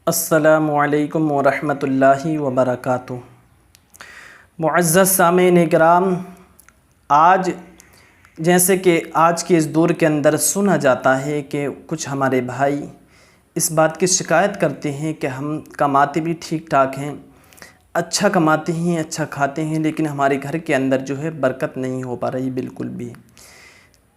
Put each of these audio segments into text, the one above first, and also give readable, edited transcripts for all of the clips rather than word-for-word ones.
السلام علیکم ورحمۃ اللہ وبرکاتہ۔ معزز سامعین کرام، آج جیسے کہ آج کے اس دور کے اندر سنا جاتا ہے کہ کچھ ہمارے بھائی اس بات کی شکایت کرتے ہیں کہ ہم کماتے بھی ٹھیک ٹھاک ہیں، اچھا کماتے ہیں، اچھا کھاتے ہیں، لیکن ہمارے گھر کے اندر جو ہے برکت نہیں ہو پا رہی بالکل بھی۔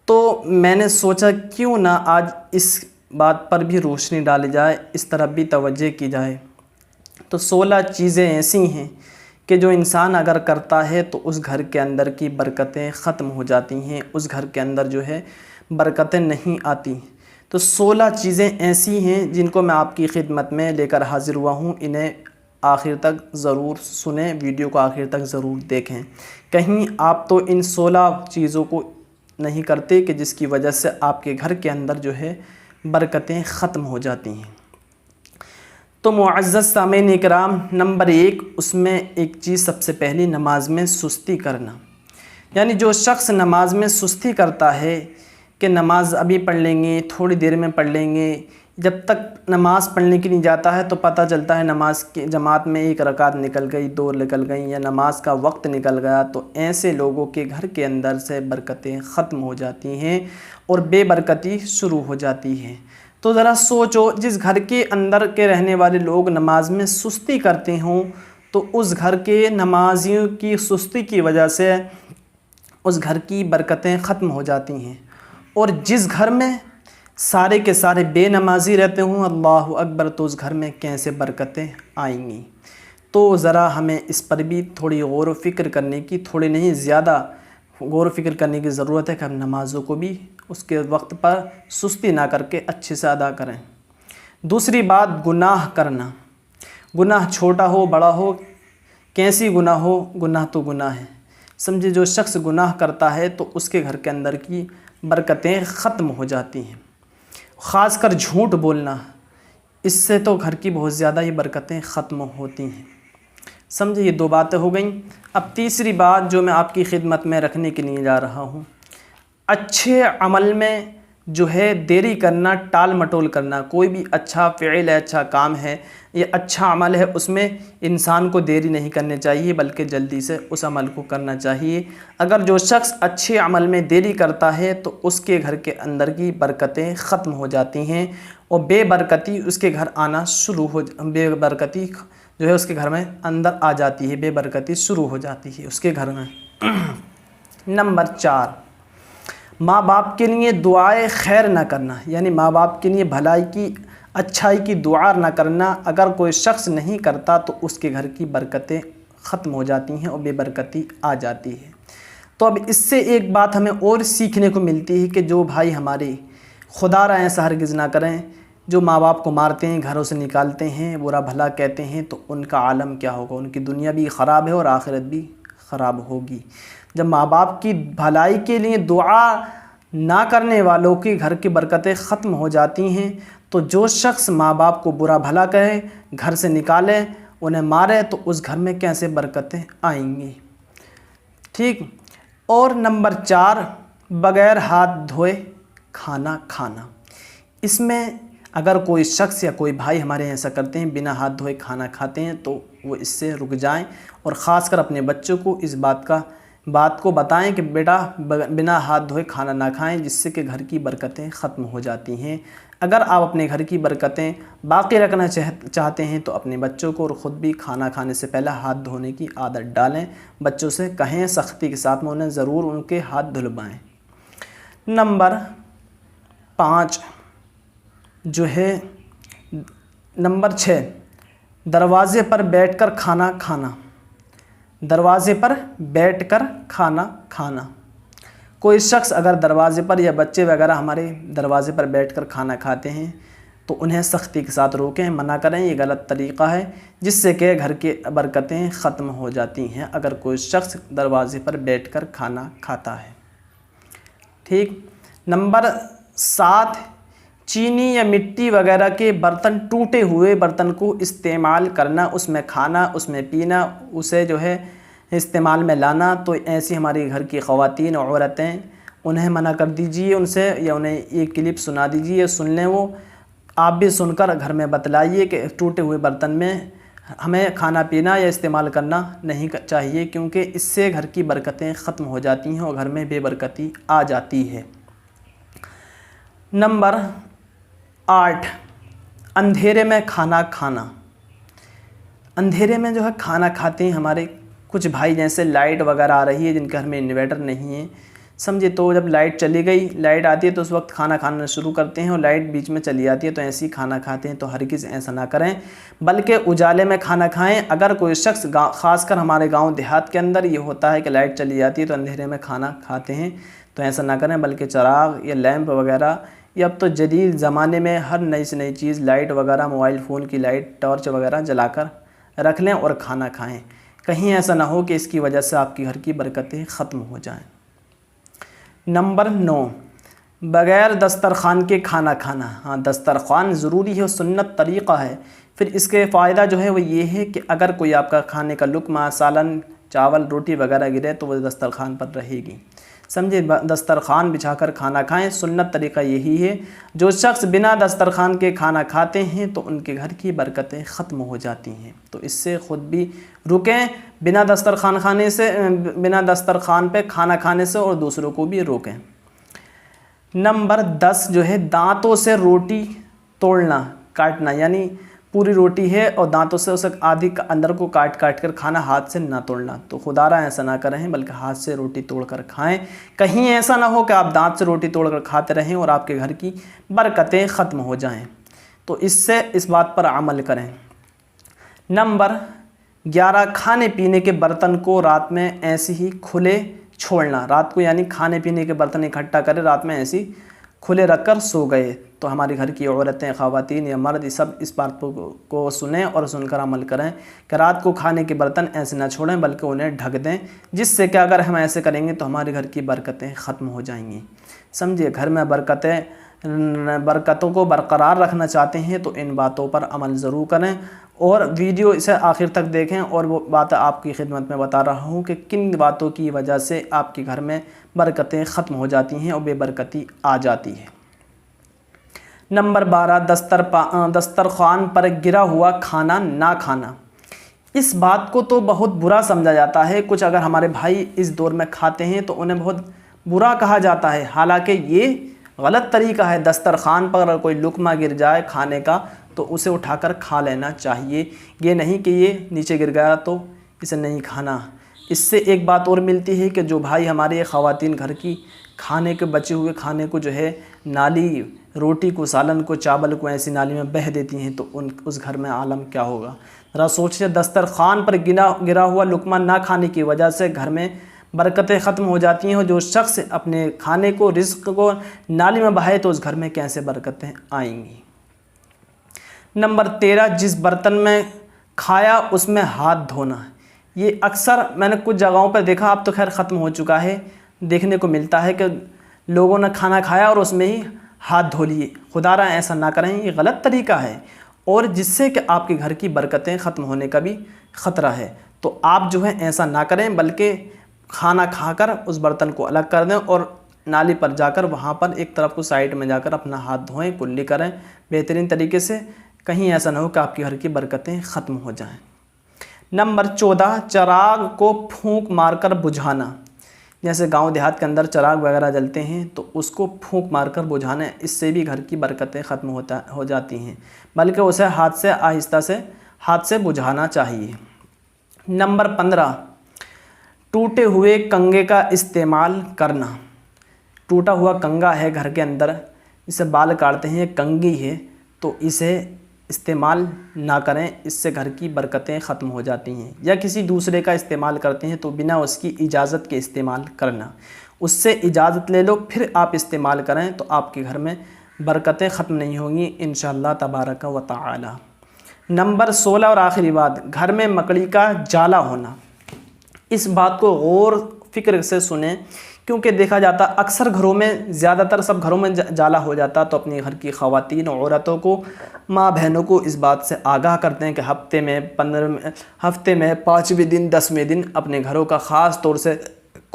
تو میں نے سوچا کیوں نہ آج اس بات پر بھی روشنی ڈالی جائے، اس طرف بھی توجہ کی جائے۔ تو 16 چیزیں ایسی ہیں کہ جو انسان اگر کرتا ہے تو اس گھر کے اندر کی برکتیں ختم ہو جاتی ہیں، اس گھر کے اندر جو ہے برکتیں نہیں آتی۔ تو 16 چیزیں ایسی ہیں جن کو میں آپ کی خدمت میں لے کر حاضر ہوا ہوں، انہیں آخر تک ضرور سنیں، ویڈیو کو آخر تک ضرور دیکھیں۔ کہیں آپ تو ان 16 چیزوں کو نہیں کرتے کہ جس کی وجہ سے آپ کے گھر کے اندر جو ہے برکتیں ختم ہو جاتی ہیں۔ تو معزز سامعین کرام، نمبر 1 اس میں ایک چیز سب سے پہلی نماز میں سستی کرنا۔ یعنی جو شخص نماز میں سستی کرتا ہے کہ نماز ابھی پڑھ لیں گے، تھوڑی دیر میں پڑھ لیں گے، جب تک نماز پڑھنے کے لیے جاتا ہے تو پتہ چلتا ہے نماز کی جماعت میں 1 رکعت نکل گئی، 2 نکل گئیں، یا نماز کا وقت نکل گیا، تو ایسے لوگوں کے گھر کے اندر سے برکتیں ختم ہو جاتی ہیں اور بے برکتی شروع ہو جاتی ہے۔ تو ذرا سوچو، جس گھر کے اندر کے رہنے والے لوگ نماز میں سستی کرتے ہوں تو اس گھر کے نمازیوں کی سستی کی وجہ سے اس گھر کی برکتیں ختم ہو جاتی ہیں، اور جس گھر میں سارے کے سارے بے نمازی رہتے ہوں، اللہ اکبر، تو اس گھر میں کیسے برکتیں آئیں گی۔ تو ذرا ہمیں اس پر بھی تھوڑی غور و فکر کرنے کی، تھوڑی نہیں زیادہ غور و فکر کرنے کی ضرورت ہے کہ ہم نمازوں کو بھی اس کے وقت پر سستی نہ کر کے اچھے سے ادا کریں۔ دوسری بات، گناہ کرنا۔ گناہ چھوٹا ہو بڑا ہو، کیسی گناہ ہو، گناہ تو گناہ ہے۔ سمجھے، جو شخص گناہ کرتا ہے تو اس کے گھر کے اندر کی برکتیں ختم ہو جاتی ہیں۔ خاص کر جھوٹ بولنا، اس سے تو گھر کی بہت زیادہ ہی برکتیں ختم ہوتی ہیں۔ سمجھے، یہ 2 باتیں ہو گئیں۔ اب تیسری بات جو میں آپ کی خدمت میں رکھنے کے لیے جا رہا ہوں، اچھے عمل میں جو ہے دیری کرنا، ٹال مٹول کرنا۔ کوئی بھی اچھا فعل ہے، اچھا کام ہے، یہ اچھا عمل ہے، اس میں انسان کو دیری نہیں کرنی چاہیے بلکہ جلدی سے اس عمل کو کرنا چاہیے۔ اگر جو شخص اچھے عمل میں دیری کرتا ہے تو اس کے گھر کے اندر کی برکتیں ختم ہو جاتی ہیں اور بے برکتی اس کے گھر آنا شروع بے برکتی جو ہے اس کے گھر میں اندر آ جاتی ہے، بے برکتی شروع ہو جاتی ہے اس کے گھر میں۔ نمبر 4، ماں باپ کے لیے دعائے خیر نہ کرنا۔ یعنی ماں باپ کے لیے بھلائی کی، اچھائی کی دعا نہ کرنا۔ اگر کوئی شخص نہیں کرتا تو اس کے گھر کی برکتیں ختم ہو جاتی ہیں اور بے برکتی آ جاتی ہے۔ تو اب اس سے ایک بات ہمیں اور سیکھنے کو ملتی ہے کہ جو بھائی ہمارے خدا را ایسا ہرگز نہ کریں، جو ماں باپ کو مارتے ہیں، گھروں سے نکالتے ہیں، برا بھلا کہتے ہیں، تو ان کا عالم کیا ہوگا؟ ان کی دنیا بھی خراب ہے اور آخرت بھی خراب ہوگی۔ جب ماں باپ کی بھلائی کے لیے دعا نہ کرنے والوں کے گھر کی برکتیں ختم ہو جاتی ہیں، تو جو شخص ماں باپ کو برا بھلا کہے، گھر سے نکالے، انہیں مارے، تو اس گھر میں کیسے برکتیں آئیں گی؟ ٹھیک۔ اور نمبر 4، بغیر ہاتھ دھوئے کھانا کھانا۔ اس میں اگر کوئی شخص یا کوئی بھائی ہمارے ایسا کرتے ہیں، بنا ہاتھ دھوئے کھانا کھاتے ہیں، تو وہ اس سے رک جائیں، اور خاص کر اپنے بچوں کو اس بات کو بتائیں کہ بیٹا بنا ہاتھ دھوئے کھانا نہ کھائیں، جس سے کہ گھر کی برکتیں ختم ہو جاتی ہیں۔ اگر آپ اپنے گھر کی برکتیں باقی رکھنا چاہتے ہیں تو اپنے بچوں کو اور خود بھی کھانا کھانے سے پہلے ہاتھ دھونے کی عادت ڈالیں۔ بچوں سے کہیں سختی کے ساتھ میں انہیں ضرور ان کے ہاتھ دھلوائیں۔ نمبر 5 جو ہے، نمبر 6، دروازے پر بیٹھ کر کھانا کھانا۔ دروازے پر بیٹھ کر کھانا کھانا۔ کوئی شخص اگر دروازے پر، یا بچے وغیرہ ہمارے دروازے پر بیٹھ کر کھانا کھاتے ہیں تو انہیں سختی کے ساتھ روکیں، منع کریں، یہ غلط طریقہ ہے جس سے کہ گھر کی برکتیں ختم ہو جاتی ہیں اگر کوئی شخص دروازے پر بیٹھ کر کھانا کھاتا ہے۔ ٹھیک۔ نمبر 7، چینی یا مٹی وغیرہ کے برتن، ٹوٹے ہوئے برتن کو استعمال کرنا، اس میں کھانا، اس میں پینا، اسے جو ہے استعمال میں لانا۔ تو ایسی ہماری گھر کی خواتین اور عورتیں، انہیں منع کر دیجئے ان سے، یا انہیں یہ کلپ سنا دیجئے، سن لیں وہ۔ آپ بھی سن کر گھر میں بتلائیے کہ ٹوٹے ہوئے برتن میں ہمیں کھانا پینا یا استعمال کرنا نہیں چاہیے، کیونکہ اس سے گھر کی برکتیں ختم ہو جاتی ہیں اور گھر میں بے برکتی آ جاتی ہے۔ نمبر 8، اندھیرے میں کھانا کھانا۔ اندھیرے میں جو ہے کھانا کھاتے ہیں ہمارے کچھ بھائی، جیسے لائٹ وغیرہ آ رہی ہے جن کے گھر میں انورٹر نہیں ہے، سمجھے، تو جب لائٹ چلی گئی، لائٹ آتی ہے تو اس وقت کھانا کھانا شروع کرتے ہیں اور لائٹ بیچ میں چلی جاتی ہے تو ایسے ہی کھانا کھاتے ہیں، تو ہرگز ایسا نہ کریں، بلکہ اجالے میں کھانا کھائیں۔ اگر کوئی شخص خاص کر ہمارے گاؤں دیہات کے اندر یہ ہوتا ہے کہ لائٹ چلی جاتی ہے تو اندھیرے میں کھانا کھاتے ہیں، تو ایسا نہ کریں، بلکہ چراغ یا لیمپ وغیرہ، یا اب تو جدید زمانے میں ہر نئی سے نئی چیز، لائٹ وغیرہ، موبائل فون کی لائٹ، ٹارچ وغیرہ جلا کر رکھ لیں اور کھانا کھائیں۔ کہیں ایسا نہ ہو کہ اس کی وجہ سے آپ کے گھر کی برکتیں ختم ہو جائیں۔ نمبر 9، بغیر دسترخوان کے کھانا کھانا۔ ہاں، دسترخوان ضروری ہے اور سنت طریقہ ہے۔ پھر اس کے فائدہ جو ہے وہ یہ ہے کہ اگر کوئی آپ کا کھانے کا لقمہ، سالن، چاول، روٹی وغیرہ گرے تو وہ دسترخوان پر رہے گی، سمجھے۔ دسترخوان بچھا کر کھانا کھائیں، سنت طریقہ یہی ہے۔ جو شخص بنا دسترخوان کے کھانا کھاتے ہیں تو ان کے گھر کی برکتیں ختم ہو جاتی ہیں، تو اس سے خود بھی رکیں بنا دسترخوان پہ کھانا کھانے سے، اور دوسروں کو بھی روکیں۔ نمبر 10 جو ہے دانتوں سے روٹی توڑنا، کاٹنا، یعنی پوری روٹی ہے اور دانتوں سے اسے آدھی اندر کو کاٹ کر کھانا، ہاتھ سے نہ توڑنا، تو خدارا ایسا نہ کریں بلکہ ہاتھ سے روٹی توڑ کر کھائیں۔ کہیں ایسا نہ ہو کہ آپ دانت سے روٹی توڑ کر کھاتے رہیں اور آپ کے گھر کی برکتیں ختم ہو جائیں، تو اس بات پر عمل کریں۔ نمبر 11، کھانے پینے کے برتن کو رات میں ایسے ہی کھلے چھوڑنا۔ رات کو یعنی کھانے پینے کے برتن اکٹھا کرے، رات میں ایسے ہی کھلے رکھ کر سو گئے، تو ہمارے گھر کی عورتیں، خواتین یا مرد، سب اس بات کو سنیں اور سن کر عمل کریں کہ رات کو کھانے کے برتن ایسے نہ چھوڑیں بلکہ انہیں ڈھک دیں، جس سے کہ اگر ہم ایسے کریں گے تو ہمارے گھر کی برکتیں ختم ہو جائیں گی، سمجھے۔ گھر میں برکتوں کو برقرار رکھنا چاہتے ہیں تو ان باتوں پر عمل ضرور کریں، اور ویڈیو اسے آخر تک دیکھیں، اور وہ بات آپ کی خدمت میں بتا رہا ہوں کہ کن باتوں کی وجہ سے آپ کے گھر میں برکتیں ختم ہو جاتی ہیں اور بے برکتی آ جاتی ہے۔ نمبر 12، دسترخوان پر گرا ہوا کھانا نہ کھانا۔ اس بات کو تو بہت برا سمجھا جاتا ہے، کچھ اگر ہمارے بھائی اس دور میں کھاتے ہیں تو انہیں بہت برا کہا جاتا ہے، حالانکہ یہ غلط طریقہ ہے۔ دسترخوان پر اگر کوئی لقمہ گر جائے کھانے کا تو اسے اٹھا کر کھا لینا چاہیے، یہ نہیں کہ یہ نیچے گر گیا تو اسے نہیں کھانا۔ اس سے ایک بات اور ملتی ہے کہ جو بھائی ہمارے خواتین گھر کی کھانے کے بچے ہوئے کھانے کو جو ہے نالی، روٹی کو، سالن کو، چاول کو ایسی نالی میں بہہ دیتی ہیں، تو اس گھر میں عالم کیا ہوگا۔ ذرا سوچیں، دسترخوان پر گرا ہوا لقمہ نہ کھانے کی وجہ سے گھر میں برکتیں ختم ہو جاتی ہیں، اور جو شخص اپنے کھانے کو، رزق کو نالی میں بہائے تو اس گھر میں کیسے برکتیں آئیں گی۔ نمبر 13، جس برتن میں کھایا اس میں ہاتھ دھونا۔ یہ اکثر میں نے کچھ جگہوں پر دیکھا، اب تو خیر ختم ہو چکا ہے، دیکھنے کو ملتا ہے کہ لوگوں نے کھانا کھایا اور اس میں ہی ہاتھ دھو لیے۔ خدارا ایسا نہ کریں، یہ غلط طریقہ ہے، اور جس سے کہ آپ کے گھر کی برکتیں ختم ہونے کا بھی خطرہ ہے، تو آپ جو ہے ایسا نہ کریں، بلکہ کھانا کھا کر اس برتن کو الگ کر دیں اور نالی پر جا کر وہاں پر ایک طرف کو سائڈ میں جا کر اپنا ہاتھ دھوئیں، کلی کریں بہترین طریقے سے، کہیں ایسا نہ ہو کہ آپ کے گھر کی برکتیں ختم ہو جائیں۔ نمبر 14، چراغ کو پھونک مار کر بجھانا۔ جیسے گاؤں دیہات کے اندر چراغ وغیرہ جلتے ہیں تو اس کو پھونک مار کر بجھانا، اس سے بھی گھر کی برکتیں ختم ہو جاتی ہیں، بلکہ اسے آہستہ سے ہاتھ سے بجھانا چاہیے۔ نمبر 15، ٹوٹے ہوئے کنگھے کا استعمال کرنا۔ ٹوٹا ہوا کنگھا ہے گھر کے اندر، اسے بال کاٹتے ہیں، کنگھی ہے، تو اسے استعمال نہ کریں، اس سے گھر کی برکتیں ختم ہو جاتی ہیں۔ یا کسی دوسرے کا استعمال کرتے ہیں تو بنا اس کی اجازت کے استعمال کرنا، اس سے اجازت لے لو پھر آپ استعمال کریں، تو آپ کے گھر میں برکتیں ختم نہیں ہوں گی انشاءاللہ تبارک و تعالی۔ نمبر 16 اور آخری بات، گھر میں مکڑی کا جالا ہونا۔ اس بات کو غور فکر سے سنیں، کیونکہ دیکھا جاتا اکثر گھروں میں، زیادہ تر سب گھروں میں جالا ہو جاتا، تو اپنی گھر کی خواتین اور عورتوں کو، ماں بہنوں کو اس بات سے آگاہ کرتے ہیں کہ ہفتے میں 5ویں دن 10ویں دن اپنے گھروں کا خاص طور سے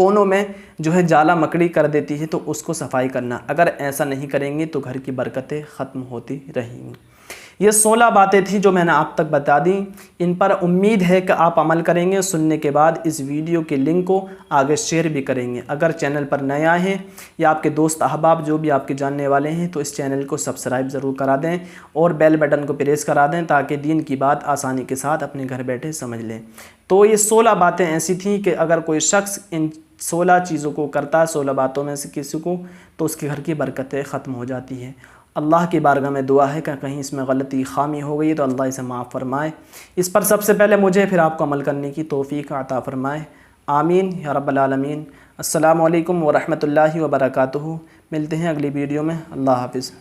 کونوں میں جو ہے جالا مکڑی کر دیتی ہے تو اس کو صفائی کرنا. اگر ایسا نہیں کریں گے تو گھر کی برکتیں ختم ہوتی رہیں گی. یہ 16 باتیں تھیں جو میں نے آپ تک بتا دیں. ان پر امید ہے کہ آپ عمل کریں گے. سننے کے بعد اس ویڈیو کے لنک کو آگے شیئر بھی کریں گے. اگر چینل پر نئے آئے ہیں یا آپ کے دوست احباب جو بھی آپ کے جاننے والے ہیں تو اس چینل کو سبسکرائب ضرور کرا دیں اور بیل بٹن کو پریس کرا دیں تاکہ دین کی بات آسانی کے ساتھ اپنے گھر بیٹھے سمجھ لیں. تو یہ 16 باتیں ایسی تھیں کہ اگر کوئی شخص ان 16 چیزوں کو کرتا ہے، 16 باتوں میں سے کسی کو، تو اس کے گھر کی برکتیں ختم ہو جاتی ہیں. اللہ کی بارگاہ میں دعا ہے کہ کہیں اس میں غلطی خامی ہو گئی تو اللہ اسے معاف فرمائے. اس پر سب سے پہلے مجھے پھر آپ کو عمل کرنے کی توفیق عطا فرمائے. آمین یا رب العالمین. السلام علیکم ورحمۃ اللہ وبرکاتہ. ملتے ہیں اگلی ویڈیو میں. اللہ حافظ.